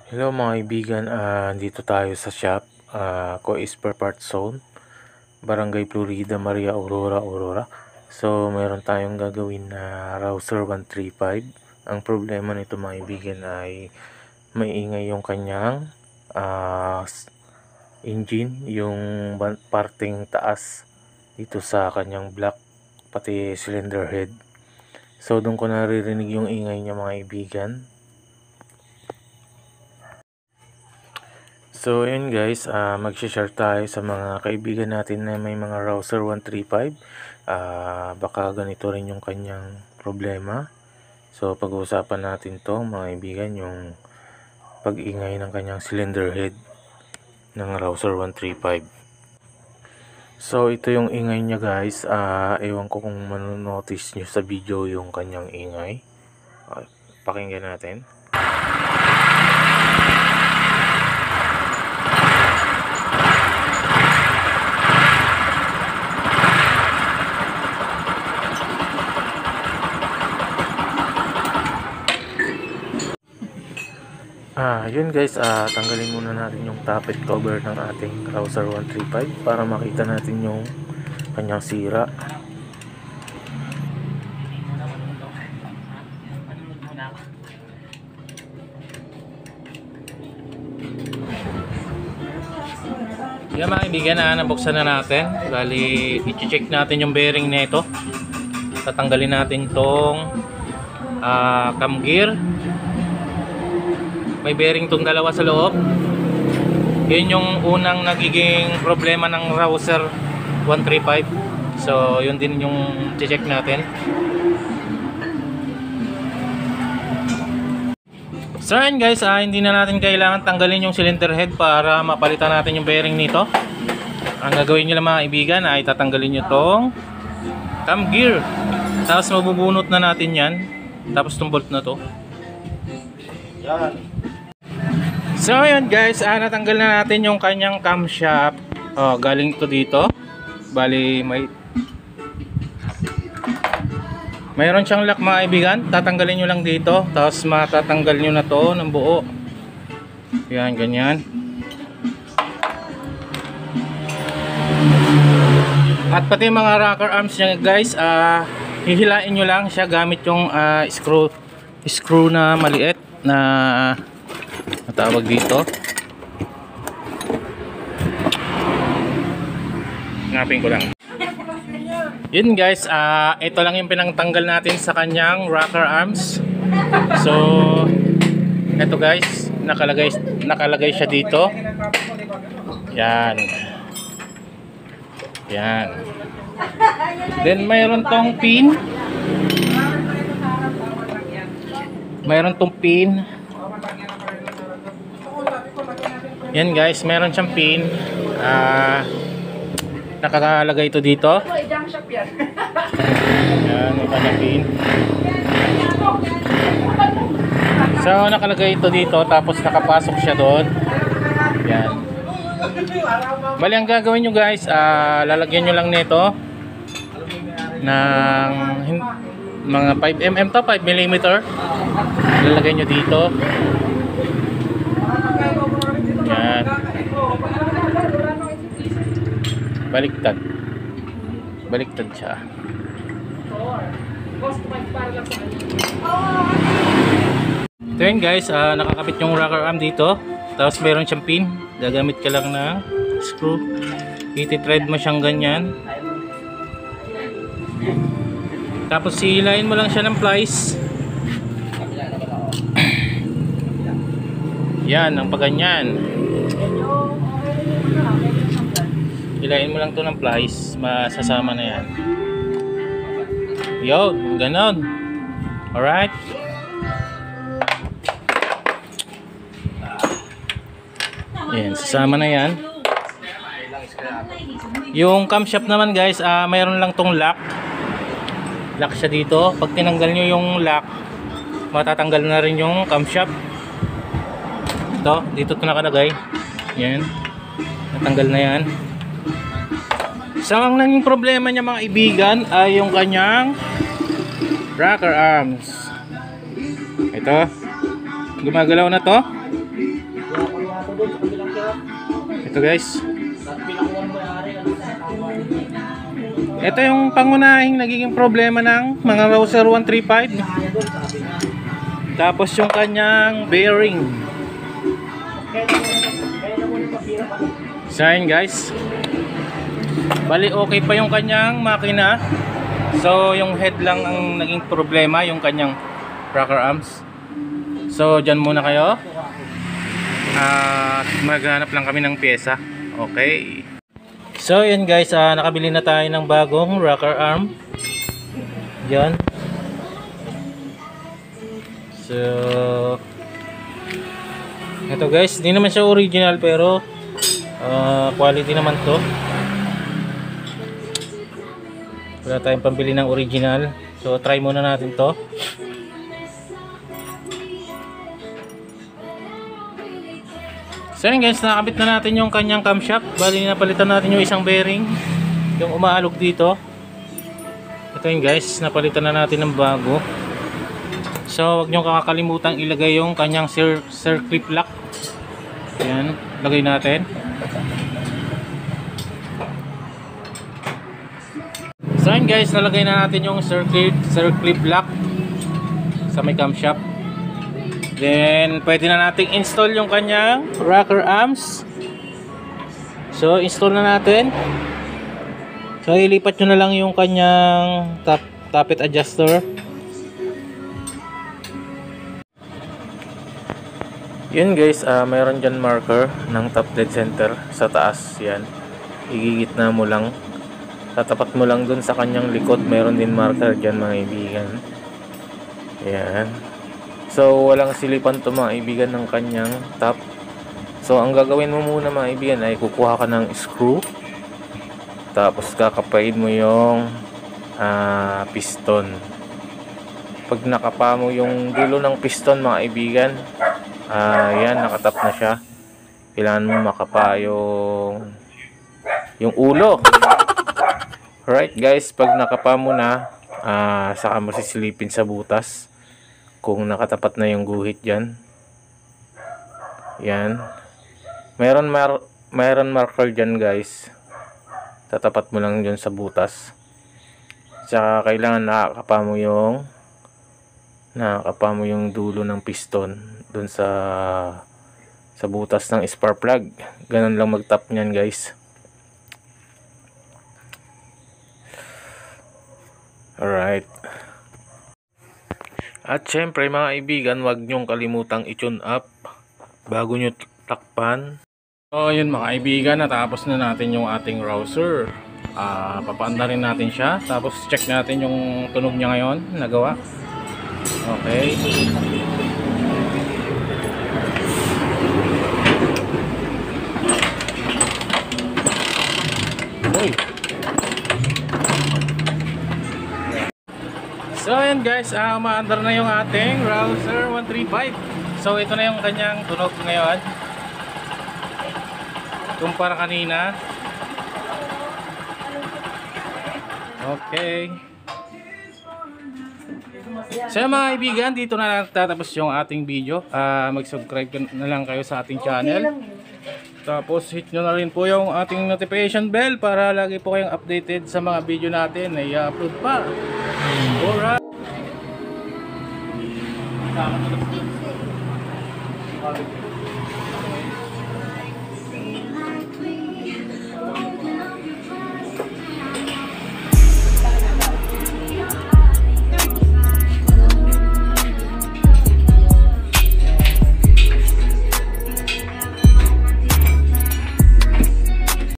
Hello mga kaibigan, dito tayo sa shop, Cois Spare Parts Zone, Barangay Florida, Maria Aurora, Aurora. So, mayroon tayong gagawin na Rouser 135. Ang problema nito mga kaibigan ay maingay yung kanyang engine, yung parting taas dito sa kanyang block, pati cylinder head. So, doon ko naririnig yung ingay niya mga kaibigan. So ayun guys, mag-share tayo sa mga kaibigan natin na may mga Rouser 135. Baka ganito rin yung kanyang problema. So pag-uusapan natin to mga kaibigan, yung pag-ingay ng kanyang cylinder head ng Rouser 135. So ito yung ingay niya guys. Ewan ko kung manonotice nyo sa video yung kanyang ingay. Pakinggan natin. Yun guys, tanggalin muna natin yung tappet cover ng ating Rouser 135 para makita natin yung kanyang sira. Yan mga kaibigan, nabuksan na natin. Bali, i-check natin yung bearing na ito. Tatanggalin natin tong cam gear. May bearing tong dalawa sa loob. Yun yung unang nagiging problema ng Rouser 135. So yun din yung check natin. So yun guys, hindi na natin kailangan tanggalin yung cylinder head para mapalitan natin yung bearing nito. Ang gagawin nyo lang mga kaibigan ay tatanggalin nyo tong cam gear. Tapos mabubunot na natin yan. Tapos tong bolt na to. Yan. So yun guys, natanggal na natin yung kanyang camshaft. Galing to dito. Bali mayroon siyang lock mga kaibigan. Tatanggalin nyo lang dito. Tapos matatanggal nyo na to ng buo. Yan, ganyan. At pati mga rocker arms niya guys, hihilain nyo lang siya gamit yung screw na maliit na tawag dito. Hanapin ko lang. Yun guys, ito lang yung pinangtanggal natin sa kanyang rocker arms. So ito guys, nakalagay siya dito. Yan. Yan. Then mayroon tong pin. Yan guys, meron siyang pin. Nakakalagay ito dito. Yan, may kanyang pin. So nakalagay ito dito, tapos nakapasok siya doon. Yan. Bali ang gagawin nyo guys, lalagyan nyo lang nito ng mga 5mm to, 5mm. Lalagay nyo dito. Yan. Baliktad siya. Ito yun guys, nakakapit yung rocker arm dito. Tapos meron siyang pin. Gagamit ka lang ng screw. Iti-thread mo siyang ganyan. Tapos hihilain mo lang siya ng plies. Yan, ang paganyan. Hilain mo lang to ng plies, masasama na yan. Yo, ganon. Alright. Yan, sasama na yan. Yung camshaft naman guys, mayroon lang tong lock. Lock siya dito. Pag tinanggal nyo yung lock, matatanggal na rin yung camshaft. Ito, dito ito nakalagay. Yan. Natanggal na yan. So ang naging problema niya mga kaibigan ay yung kanyang rocker arms. Ito. Gumagalaw na to. Ito guys. Ito yung pangunahing nagiging problema ng mga Rouser 135. Tapos yung kanyang bearing. So yun guys. Bali okay pa yung kanyang makina. So yung head lang ang naging problema, yung kanyang rocker arms. So dyan muna kayo. Maghanap lang kami ng pyesa. Okay. So yun guys, nakabili na tayo ng bagong rocker arm. Yan. So ito guys, hindi naman siya original pero quality naman to. Wala tayong pambili ng original. So try muna natin to. So yun guys, nakabit na natin yung kanyang camshaft. Bali napalitan natin yung isang bearing, yung umaalog dito. Ito yun guys, napalitan na natin ng bago. So wag nyo kakalimutan ilagay yung kanyang circlip lock. Ayan, lagay natin. So yun guys, nalagay na natin yung circlip lock sa may camshaft. Then pwede na nating install yung kanyang rocker arms. So install na natin. So ilipat nyo na lang yung kanyang tappet adjuster. Yun guys, mayroon dyan marker ng top dead center sa taas. Yan, igigitna mo lang, tatapat mo lang dun sa kanyang likod. Mayroon din marker dyan mga kaibigan. Yan. So walang silipan to mga kaibigan ng kanyang top. So ang gagawin mo muna mga kaibigan ay kukuha ka ng screw, tapos kakapain mo yung piston. Pag nakapa mo yung dulo ng piston mga kaibigan, yan, nakatap na siya. Kailangan mo makapa yung ulo. Alright guys, pag nakapa mo na, saka mo sisilipin sa butas kung nakatapat na yung guhit dyan. Yan, mayroon marker dyan guys, tatapat mo lang dyan sa butas. Saka kailangan nakakapa mo yung dulo ng piston dun sa butas ng spark plug. Ganun lang mag-tap niyan guys. Alright. At syempre mga kaibigan, wag nyong kalimutang i-tune up bago nyo takpan. So yun mga kaibigan, natapos na natin yung ating Rouser. Papaanda rin natin siya, tapos check natin yung tunog niya ngayon, nagawa. Okay. So ayan guys, umaandar na yung ating Rouser 135. So ito na yung kanyang tunog ngayon kumpara kanina. Okay. So mga kaibigan, dito na tatapos yung ating video. Mag-subscribe na lang kayo sa ating channel. Tapos hit nyo na rin po yung ating notification bell para lagi po kayong updated sa mga video natin na i-upload pa. Alright.